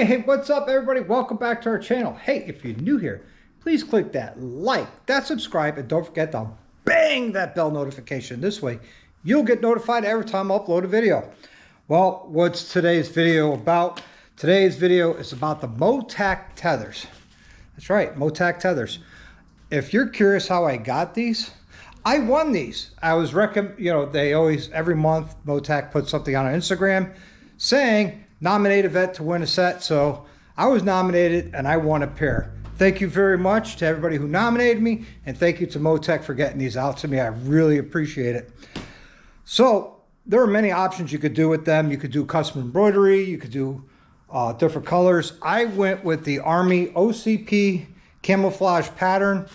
Hey, what's up everybody? Welcome back to our channel. Hey, if you're new here, please click that like, that subscribe, and don't forget to bang that bell notification. This way, you'll get notified every time I upload a video. Well, what's today's video about? Today's video is about the Motak tethers. That's right, Motak tethers. If you're curious how I got these, I won these. I was they always, every month, Motak puts something on Instagram saying, nominate a vet to win a set. So I was nominated and I won a pair. Thank you very much to everybody who nominated me, and thank you to Motak for getting these out to me. I really appreciate it. So there are many options you could do with them. You could do custom embroidery, you could do different colors. I went with the Army OCP camouflage pattern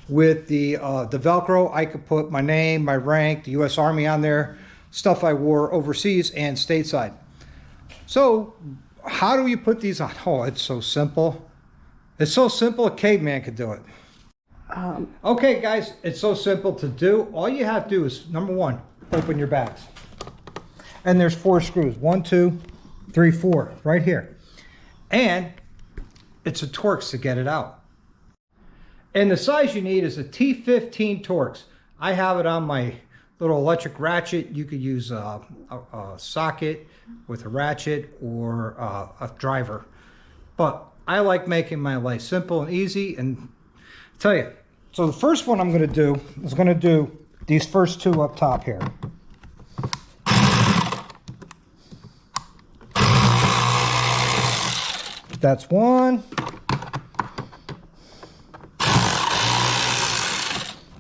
with the Velcro. I could put my name, my rank, the US Army on there, stuff I wore overseas and stateside. So how do you put these on? Oh, it's so simple. It's so simple a caveman could do it. Okay guys, it's so simple to do. All you have to do is, number one, open your bags. And there's 4 screws. 1, 2, 3, 4 right here. And it's a Torx to get it out. And the size you need is a T15 Torx. I have it on my little electric ratchet. You could use a socket with a ratchet or a driver. But I like making my life simple and easy. And I'll tell you, so the first one I'm going to do is going to do these first 2 up top here. That's 1.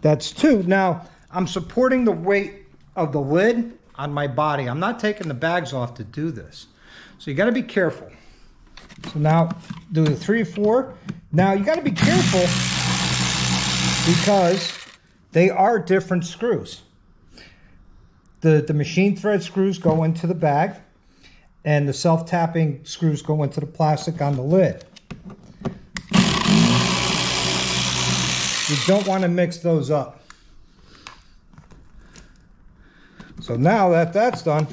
That's 2. Now, I'm supporting the weight of the lid on my body. I'm not taking the bags off to do this. So you got to be careful. So now do the 3, 4. Now you got to be careful because they are different screws. The machine thread screws go into the bag, and the self-tapping screws go into the plastic on the lid. You don't want to mix those up. So now that that's done,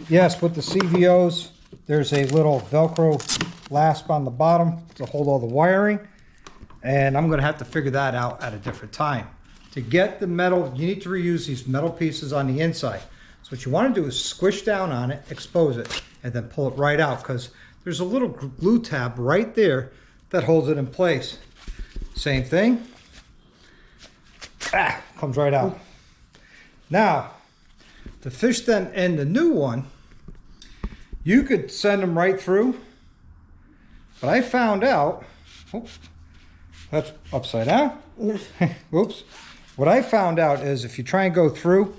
yes, with the CVOs, there's a little Velcro lasp on the bottom to hold all the wiring. And I'm going to have to figure that out at a different time. To get the metal, you need to reuse these metal pieces on the inside. So what you want to do is squish down on it, expose it, and then pull it right out, because there's a little glue tab right there that holds it in place. Same thing. Comes right out. Now, to fish them in the new one, you could send them right through. But I found out, oops, that's upside down. Oops. What I found out is if you try and go through,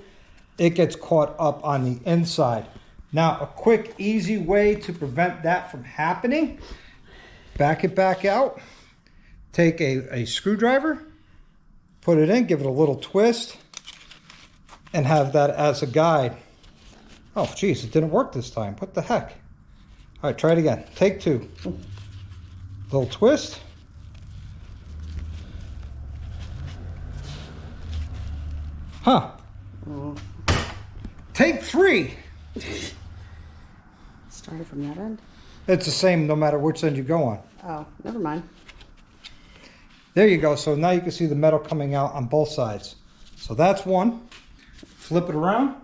it gets caught up on the inside. Now, a quick, easy way to prevent that from happening, back it back out, take a screwdriver, put it in, give it a little twist, and have that as a guide. Oh, geez, it didn't work this time. What the heck? All right, try it again. Take 2. Little twist. Huh. Take 3. Started from that end? It's the same no matter which end you go on. Oh, never mind. There you go. So now you can see the metal coming out on both sides. So that's 1. Flip it around.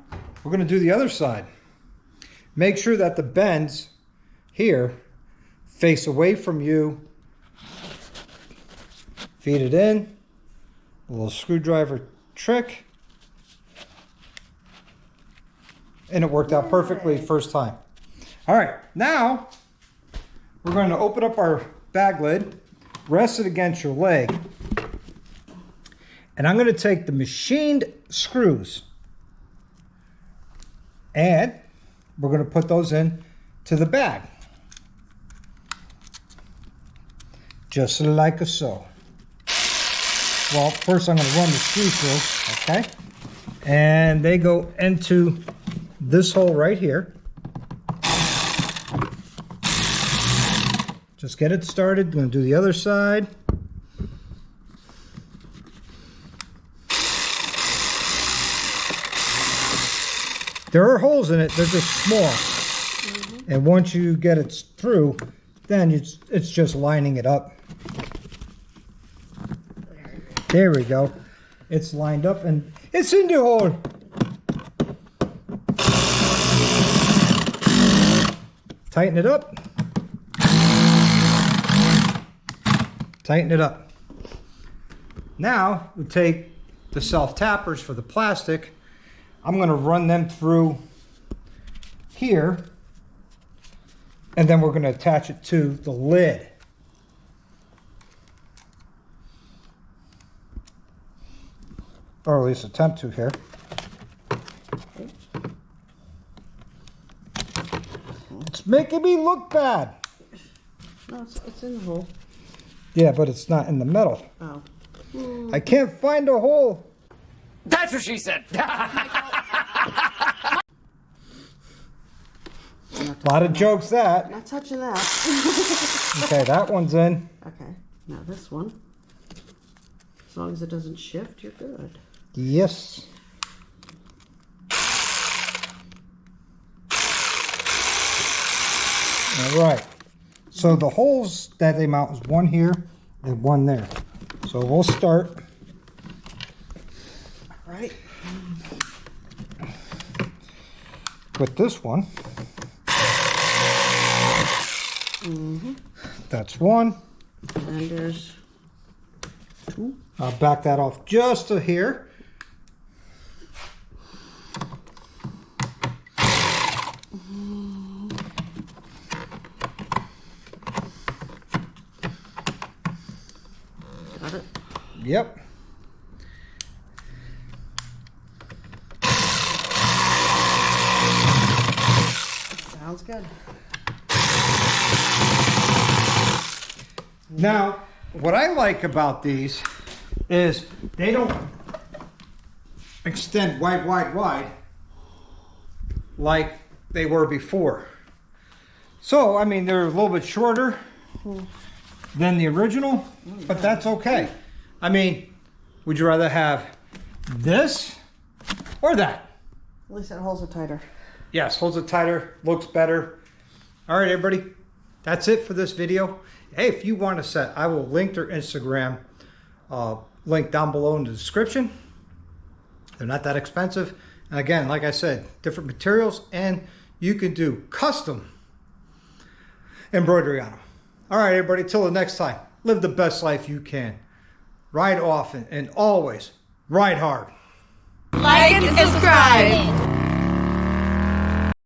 We're going to do the other side. Make sure that the bends here face away from you. Feed it in. A little screwdriver trick. And it worked out perfectly first time. All right, now we're going to open up our bag lid, rest it against your leg, and I'm going to take the machined screws and we're going to put those in to the bag. Just like so. Well, first I'm going to run the screw through, okay? And they go into this hole right here. Just get it started. I'm going to do the other side. There are holes in it, they're just small. And once you get it through, Then it's just lining it up. There we go. It's lined up and it's in the hole. Tighten it up. Tighten it up. Now we take the self-tappers for the plastic. I'm going to run them through here. And then we're going to attach it to the lid. Or at least attempt to here. It's making me look bad. No, it's in the hole. Yeah, but it's not in the metal. Oh. I can't find a hole. That's what she said. A lot of jokes that. Not touching that. Okay, that one's in. Okay, now this one. As long as it doesn't shift, you're good. Yes. All right. So the holes that they mount is one here and one there. So we'll start. Right. With this one. Mm-hmm. That's one. And there's two. I'll back that off just to here. Got it? Yep. Sounds good. Now, what I like about these is they don't extend wide like they were before. So, I mean, they're a little bit shorter than the original, but that's okay. I mean, would you rather have this or that? At least it holds it tighter. Yes, holds it tighter, looks better. All right, everybody, that's it for this video. Hey, if you want a set, I will link their Instagram link down below in the description. They're not that expensive. And again, like I said, different materials, and you can do custom embroidery on them. All right, everybody, till the next time, live the best life you can. Ride often and always ride hard. Like and subscribe.